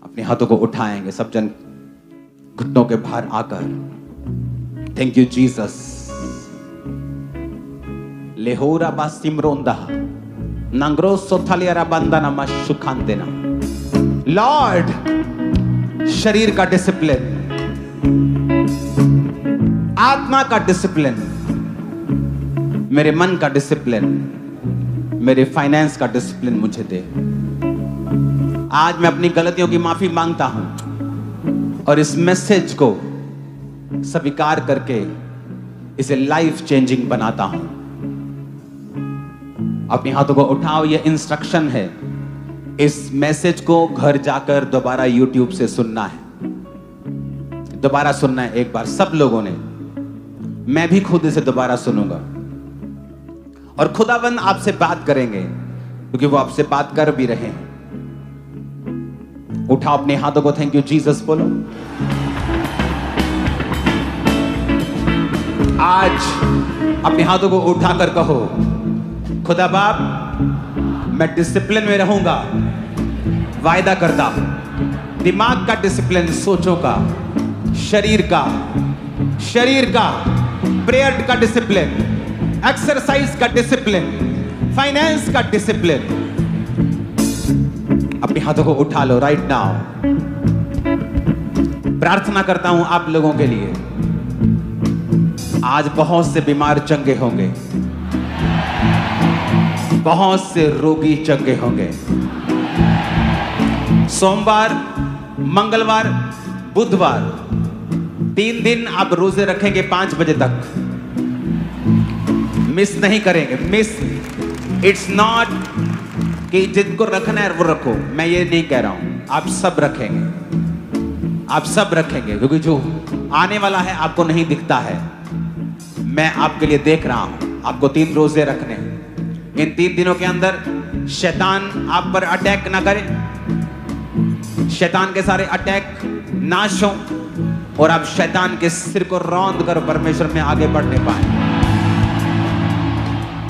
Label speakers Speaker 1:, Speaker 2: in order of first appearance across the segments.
Speaker 1: अपने हाथों को उठाएंगे सब जन घुटनों के बाहर आकर। Thank you Jesus. लेहोरा बासिमरोंदा नंग्रो सोथालियारा बंदना मशुखांतेना। लॉर्ड, शरीर का डिसिप्लिन, आत्मा का डिसिप्लिन, मेरे मन का डिसिप्लिन, मेरे फाइनेंस का डिसिप्लिन मुझे दे। आज मैं अपनी गलतियों की माफी मांगता हूं और इस मैसेज को स्वीकार करके इसे लाइफ चेंजिंग बनाता हूं। अपने हाथों को उठाओ, यह इंस्ट्रक्शन है। इस मैसेज को घर जाकर दोबारा YouTube से सुनना है, दोबारा सुनना है एक बार सब लोगों ने। मैं भी खुद इसे दोबारा सुनूंगा और खुदाबंद आपसे बात करेंगे क्योंकि वो आपसे बात कर भी रहे हैं। उठाओ अपने हाथों को, थैंक यू जीसस बोलो। आज अपने हाथों को उठाकर कहो, खुदा बाप, मैं डिसिप्लिन में रहूंगा, वायदा करता हूं। दिमाग का डिसिप्लिन, सोचों का, शरीर का, प्रेयर का डिसिप्लिन, एक्सरसाइज का डिसिप्लिन, फाइनेंस का डिसिप्लिन। अपने हाथों को उठा लो राइट नाउ। प्रार्थना करता हूं आप लोगों के लिए। आज बहुत से बीमार चंगे होंगे, बहुत से रोगी चंगे होंगे। सोमवार, मंगलवार, बुधवार 3 दिन आप रोजे रखेंगे 5 बजे तक। मिस नहीं करेंगे। मिस इट्स नॉट कि जिनको रखना है वो रखो, मैं ये नहीं कह रहा हूं। आप सब रखेंगे, आप सब रखेंगे क्योंकि जो आने वाला है आपको नहीं दिखता है। मैं आपके लिए देख रहा हूं। आपको 3 रोजे रखने हैं। इन 3 दिनों के अंदर शैतान आप पर अटैक ना करे, शैतान के सारे अटैक नाश हो और आप शैतान के सिर को रौंद कर परमेश्वर में आगे बढ़ने पाए।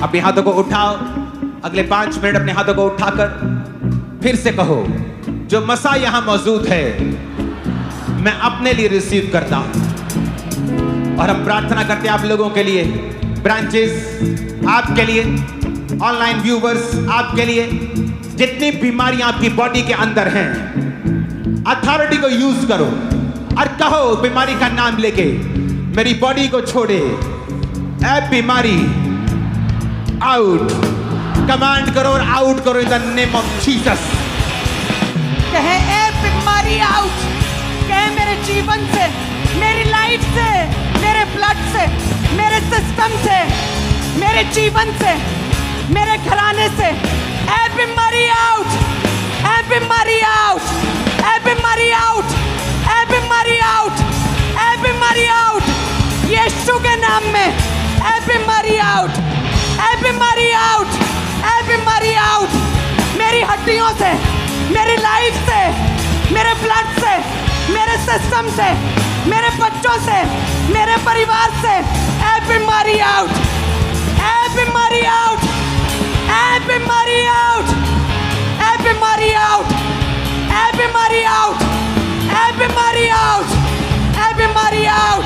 Speaker 1: अपने हाथों को उठाओ, अगले 5 मिनट अपने हाथों को उठाकर फिर से कहो, जो मसा यहां मौजूद है मैं अपने लिए रिसीव करता हूं। और हम प्रार्थना करते हैं आप लोगों के लिए, ब्रांचेस आपके लिए, ऑनलाइन व्यूवर्स आपके लिए। जितनी बीमारियां आपकी बॉडी के अंदर हैं, अथॉरिटी को यूज करो और कहो बीमारी का नाम लेके, मेरी बॉडी को छोड़े, ए बीमारी आउट। कमांड करो और आउट करो in the name of Jesus.
Speaker 2: कहे ए बीमारी आउट। कहे मेरे जीवन से, मेरी लाइफ से, मेरे ब्लड से, मेरे सिस्टम से, मेरे जीवन से, मेरे घराने से, ए बीमारी आउट, ए बीमारी आउट, ए बीमारी आउट, ए बीमारी आउट, ए बीमारी आउट। यीशु के नाम में ए बीमारी आउट, ए बीमारी आउट, ए बीमारी आउट। मेरी हड्डियों से, मेरी लाइफ से, मेरे ब्लड से, मेरे सिस्टम से, मेरे बच्चों से, मेरे परिवार से, ए बीमारी आउट, ए बीमारी आउट, ए बीमारी आउट, ए बीमारी आउट, ए बीमारी आउट, ए बीमारी आउट, ए बीमारी आउट।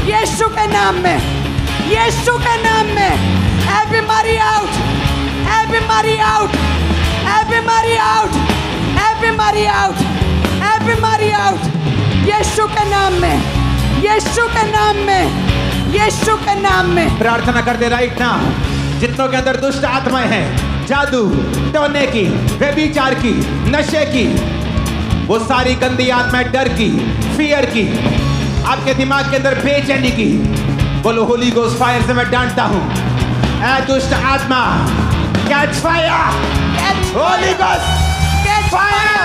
Speaker 2: यीशु के नाम में, यीशु के नाम में ए बीमारी आउट, ए बीमारी आउट, ए बीमारी आउट, ए बीमारी आउट, ए बीमारी आउट। यीशु के नाम में, यीशु के नाम में, यीशु के नाम में
Speaker 1: प्रार्थना करते राइट नाउ। जितनों के अंदर दुष्ट आत्माएं हैं, जादू, टोने की, व्यभिचार की, नशे की, वो सारी गंदी आत्माएं, डर की, फियर की, आपके दिमाग के अंदर बेचैनी की, बोलो होली गोस्ट फायर से मैं डांटता हूं। ए दुष्ट आत्मा, catch fire, Holi ghost catch fire,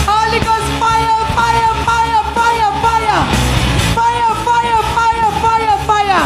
Speaker 2: Holi ghost fire, fire, fire, fire, fire, fire, fire, fire, fire, fire,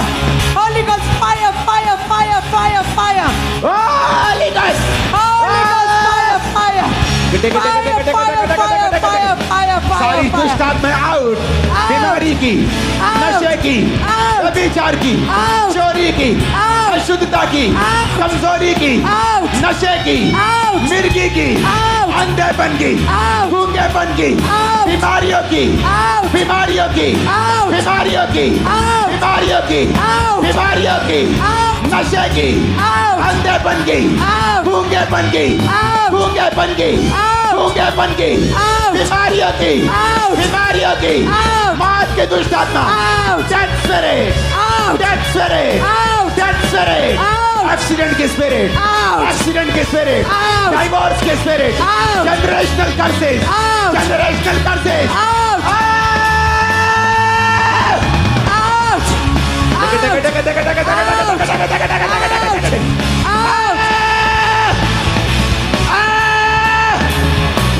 Speaker 2: Holi ghost fire, fire, fire, fire, fire,
Speaker 1: Holi ghost,
Speaker 2: Holi ghost fire, fire, fire, fire, fire, fire, fire,
Speaker 1: सारी
Speaker 2: fire.
Speaker 1: दुष्ट आत्मा out,
Speaker 2: Out.
Speaker 1: बीमारी की,
Speaker 2: Out.
Speaker 1: नशे की,
Speaker 2: Out.
Speaker 1: व्यभिचार की,
Speaker 2: Out.
Speaker 1: चोरी की,
Speaker 2: Out.
Speaker 1: अशुद्धता की,
Speaker 2: Out.
Speaker 1: कमजोरी की,
Speaker 2: Out.
Speaker 1: नशे की,
Speaker 2: Out.
Speaker 1: मिर्गी की,
Speaker 2: Out.
Speaker 1: अंधेपन की,
Speaker 2: Out.
Speaker 1: गूंगेपन की,
Speaker 2: Out.
Speaker 1: बीमारियों की,
Speaker 2: Out.
Speaker 1: बीमारियों की,
Speaker 2: Out.
Speaker 1: बीमारियों की,
Speaker 2: Out.
Speaker 1: बीमारियों की,
Speaker 2: Out.
Speaker 1: बीमारियों की,
Speaker 2: Out.
Speaker 1: नशे की,
Speaker 2: Out.
Speaker 1: अंधेपन की,
Speaker 2: Out.
Speaker 1: गूंगेपन की,
Speaker 2: Out.
Speaker 1: गूंगेपन की,
Speaker 2: Out.
Speaker 1: गूंगेपन की,
Speaker 2: Out.
Speaker 1: बीमारियों की,
Speaker 2: Out.
Speaker 1: बीमारियों की,
Speaker 2: Out.
Speaker 1: मौत के दुष्ट आत्मा,
Speaker 2: Out.
Speaker 1: Death spirit,
Speaker 2: Out.
Speaker 1: Death spirit,
Speaker 2: Out.
Speaker 1: Death spirit,
Speaker 2: Out.
Speaker 1: Accident की स्पिरिट,
Speaker 2: Out.
Speaker 1: एक्सीडेंट की स्पिरिट,
Speaker 2: Out.
Speaker 1: डाइवोर्स की spirit,
Speaker 2: Out.
Speaker 1: Generational curses,
Speaker 2: Out.
Speaker 1: Generational curses,
Speaker 2: Out. Out.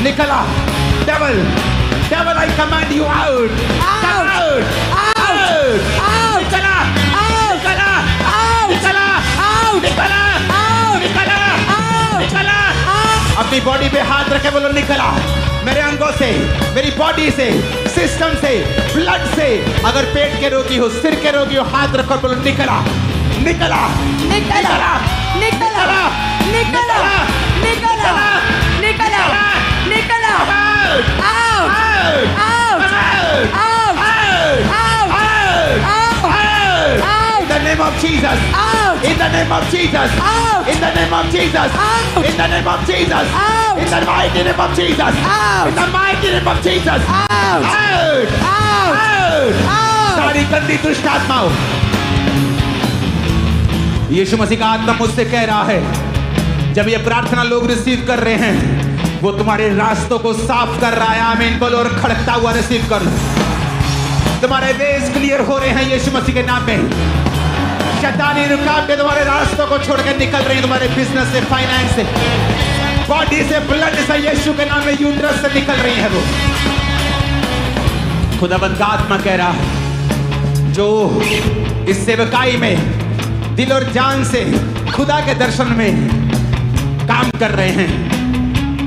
Speaker 1: निकला, devil, devil, I command you out, come out, out, निकला, निकला, निकला, निकला, निकला, निकला, अपनी बॉडी पे हाथ रखे बोलो निकला, मेरे अंगों से, मेरी बॉडी से, सिस्टम से, ब्लड से, अगर पेट के रोगी हो, सिर के रोगी हो, हाथ रखो बोलो निकला, निकला,
Speaker 2: निकला, निकला, निकला, निकला, निकला, निकला, out, out, out, out,
Speaker 1: in the name of Jesus,
Speaker 2: out,
Speaker 1: in the name of Jesus,
Speaker 2: out,
Speaker 1: in the name of Jesus,
Speaker 2: out,
Speaker 1: in the name of Jesus,
Speaker 2: out,
Speaker 1: in the mighty name of Jesus,
Speaker 2: out,
Speaker 1: in the mighty name of Jesus,
Speaker 2: out,
Speaker 1: out,
Speaker 2: out,
Speaker 1: out,
Speaker 2: out.
Speaker 1: सारी गंदी दुष्ट आत्माओं, यीशु मसीह का आत्मा मुझसे कह रहा है, जब ये प्रार्थना लोग रिसीव कर रहे हैं, वो तुम्हारे रास्तों को साफ कर रहा है, आमीन बोलो और खड़कता हुआ रिसीव कर लो, तुम्हारे वेज क्लियर हो रहे हैं यीशु मसीह के नाम में, शैतानी रुकावटें तुम्हारे रास्तों को छोड़ के निकल रही हैं, तुम्हारे बिजनेस से, फाइनेंस से, बॉडी से, ब्लड से, यीशु के नाम में यूट्रस से निकल रही है वो। खुदावंद का आत्मा कह रहा है, जो इस सेवकाई में दिल और जान से खुदा के दर्शन में काम कर रहे हैं,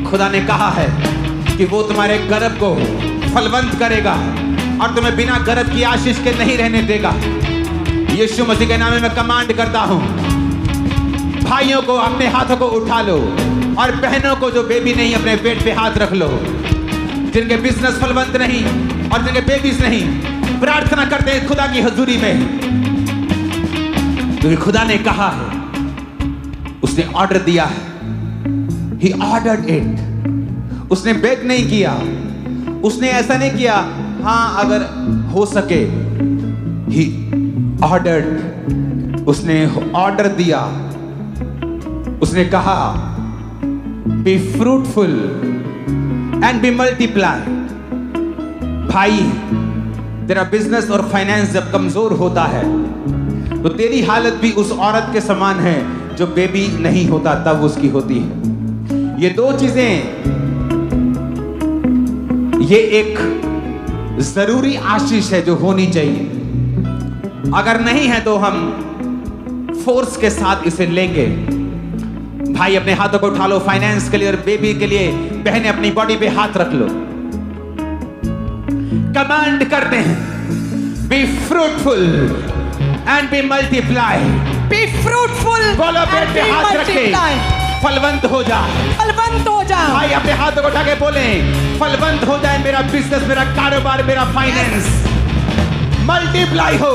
Speaker 1: खुदा ने कहा है कि वो तुम्हारे गर्भ को फलवंत करेगा और तुम्हें बिना गर्भ की आशीष के नहीं रहने देगा। यीशु मसीह के नाम में मैं कमांड करता हूं, भाइयों को अपने हाथों को उठा लो और बहनों को जो बेबी नहीं अपने पेट पे हाथ रख लो, जिनके बिजनेस फलवंत नहीं और जिनके बेबीज नहीं, प्रार्थना करते हैं खुदा की हजूरी में, क्योंकि खुदा ने कहा है, उसने ऑर्डर दिया है, He ordered it, उसने बेग नहीं किया, उसने ऐसा नहीं किया हाँ अगर हो सके, He ordered, उसने ऑर्डर दिया, उसने कहा be fruitful and be multiplied। भाई तेरा बिजनेस और फाइनेंस जब कमजोर होता है तो तेरी हालत भी उस औरत के समान है जो बेबी नहीं होता तब उसकी होती है। ये दो चीजें, ये एक जरूरी आशीष है जो होनी चाहिए, अगर नहीं है तो हम फोर्स के साथ इसे लेंगे। भाई अपने हाथों को उठा लो फाइनेंस के लिए और बेबी के लिए, बहनें अपनी बॉडी पे हाथ रख लो, कमांड करते हैं be fruitful and be multiply.
Speaker 2: Be fruitful
Speaker 1: बोलो पेट
Speaker 2: and
Speaker 1: पे
Speaker 2: be
Speaker 1: हाथ रख के
Speaker 2: multiplied।
Speaker 1: फलवंत हो जा।
Speaker 2: फलवंत हो जाओ।
Speaker 1: भाई अपने हाथों को उठा के बोले फलवंत हो जाए मेरा बिजनेस, मेरा कारोबार, मेरा फाइनेंस, मल्टीप्लाई हो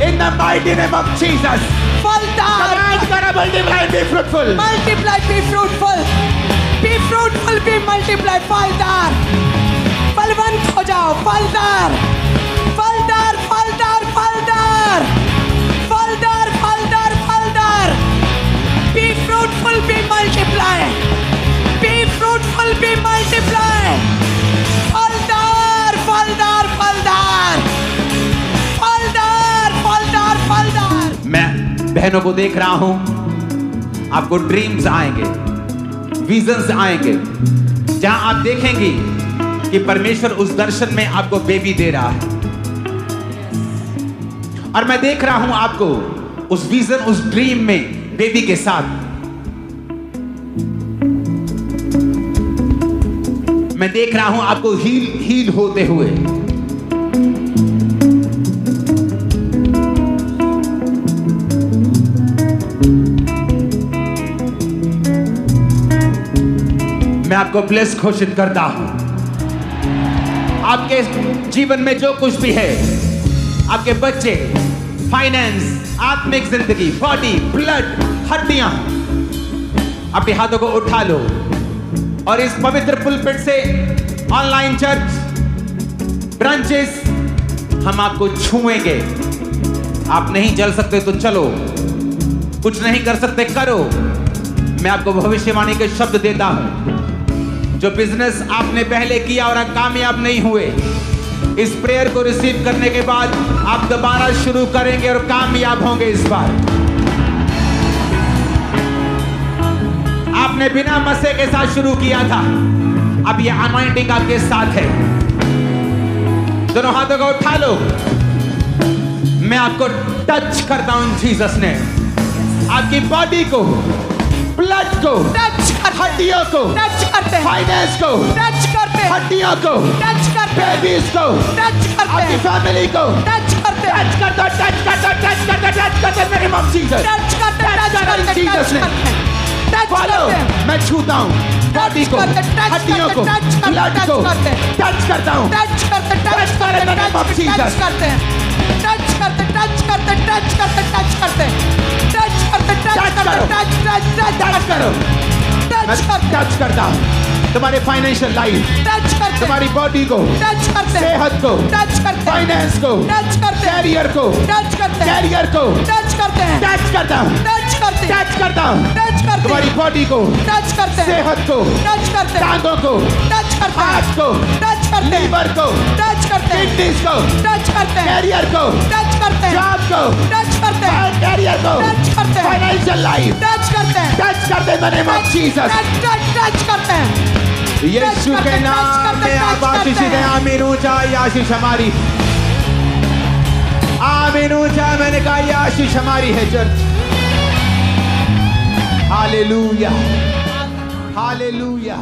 Speaker 1: in the mighty name of Jesus.
Speaker 2: फलदार।
Speaker 1: कमांड करो multiply, be fruitful.
Speaker 2: Multiply, be fruitful, be fruitful, be multiplied। फलदार, फलवंत हो जाओ। फलदार, फलदार, फलदार, फलदार, फलदार, फलदार, फलदार। Be fruitful, be multiplied, be fruitful, be multiplied। फलदार, फलदार, फलदार, फलदार, फलदार, फलदार।
Speaker 1: मैं बहनों को देख रहा हूं, आपको ड्रीम्स आएंगे, विजन्स आएंगे, जहां आप देखेंगी कि परमेश्वर उस दर्शन में आपको बेबी दे रहा है। और मैं देख रहा हूं आपको उस विजन, उस ड्रीम में बेबी के साथ। मैं देख रहा हूं आपको हील होते हुए। मैं आपको ब्लेस घोषित करता हूं। आपके जीवन में जो कुछ भी है, आपके बच्चे, फाइनेंस, आत्मिक जिंदगी, बॉडी, ब्लड, हड्डियां, अपने हाथों को उठा लो और इस पवित्र पुलपिट से ऑनलाइन चर्च ब्रांचेस हम आपको छुएंगे। आप नहीं चल सकते तो चलो, कुछ नहीं कर सकते करो। मैं आपको भविष्यवाणी के शब्द देता हूं। जो बिजनेस आपने पहले किया और कामयाब नहीं हुए, इस प्रेयर को रिसीव करने के बाद आप दोबारा शुरू करेंगे और कामयाब होंगे। इस बार आपने बिना मसे के साथ शुरू किया था, अब ये अनॉइंटिंग आपके साथ है। दोनों हाथों को उठा लो। मैं आपको टच करता हूं जीसस ने। आपकी बॉडी को, ब्लड को,
Speaker 2: टच करते,
Speaker 1: हड्डियों को
Speaker 2: टच करते,
Speaker 1: फाइनेंस को
Speaker 2: टच करते,
Speaker 1: हड्डियों को
Speaker 2: टच करते,
Speaker 1: बेबीज को
Speaker 2: टच करते,
Speaker 1: आपकी फैमिली को
Speaker 2: टच करते,
Speaker 1: टच कर दो, टच कर दो, टच कर दो, टच कर दो मेरे मॉम जीसस।
Speaker 2: टच करते, टच करते,
Speaker 1: जीसस ने
Speaker 2: टच
Speaker 1: फॉलो।
Speaker 2: करते,
Speaker 1: मैं छूता हूं बॉडी को, हड्डियों को, ब्लड को टच करता हूं।
Speaker 2: टच करते, टच करते, टच करते, टच करते, टच करते, टच करते, टच करते, टच करते, टच करते, टच करो,
Speaker 1: मैं टच करता हूं तुम्हारे फाइनेंशियल लाइफ,
Speaker 2: टच करते,
Speaker 1: तुम्हारी बॉडी को,
Speaker 2: टच करते,
Speaker 1: सेहत को,
Speaker 2: टच करते,
Speaker 1: फाइनेंस को,
Speaker 2: टच करते,
Speaker 1: कैरियर को,
Speaker 2: टच करते,
Speaker 1: कैरियर को
Speaker 2: टच करते हैं,
Speaker 1: टच करता हूं,
Speaker 2: टच करते,
Speaker 1: टच करता हूं
Speaker 2: टच करते,
Speaker 1: तुम्हारी बॉडी को,
Speaker 2: टच करते,
Speaker 1: सेहत को,
Speaker 2: टच करते,
Speaker 1: टांगों को,
Speaker 2: टच करते,
Speaker 1: हार्ट को,
Speaker 2: टच करते,
Speaker 1: लीवर को,
Speaker 2: टच करते,
Speaker 1: किडनीज को,
Speaker 2: टच करते,
Speaker 1: कैरियर को,
Speaker 2: टच करते,
Speaker 1: जॉब को,
Speaker 2: टच करते,
Speaker 1: कैरियर को,
Speaker 2: टच करते,
Speaker 1: फाइनेंशियल लाइफ
Speaker 2: टच करते,
Speaker 1: टच करते मेरे मॉम जीसस।
Speaker 2: टच करते हैं।
Speaker 1: यीशु के नाम में आप आशीषित हैं। आमीन। ऊंचा ये आशीष हमारी। आमीन। ऊंचा मैंने कहा ये आशीष हमारी है चर्च। Hallelujah, hallelujah.